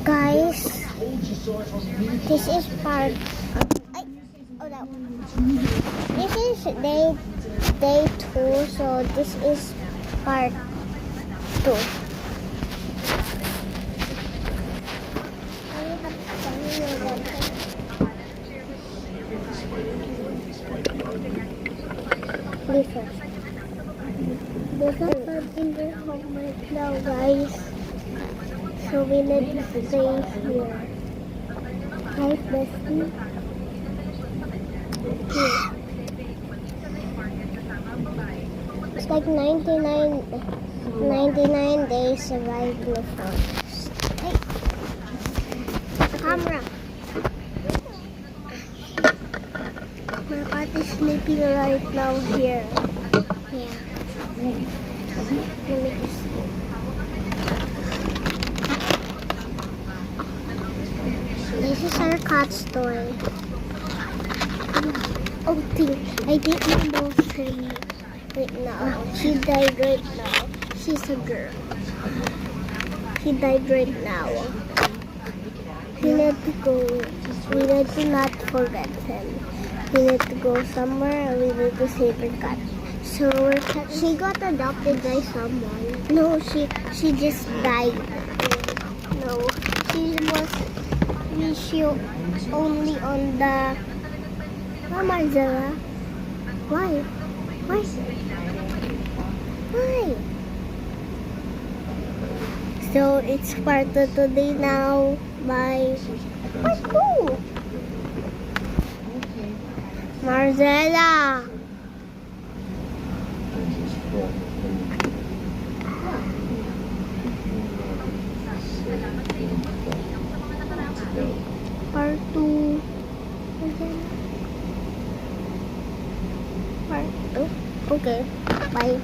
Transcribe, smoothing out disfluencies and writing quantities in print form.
Guys, this is part. Oh, that one. This is day 2, so this is part 2. This is in the homework now, guys. So we need to stay here. Hi, bestie. Here. It's like 99 days survival of forest. Hey, camera. My cat is sleeping right now here. Yeah. Let me just see. This is our cat's toy. Oh, I didn't know her right now. She died right now. She's a girl. She died right now. We need to go. We need to not forget him. We need to go somewhere and we need to save her cat. So she got adopted by someone. No, she just died. No, she only on the Marcella. Why? So it's part of today now. Bye. Part 2. Marcella. Part 2. Part 2. Okay. Bye.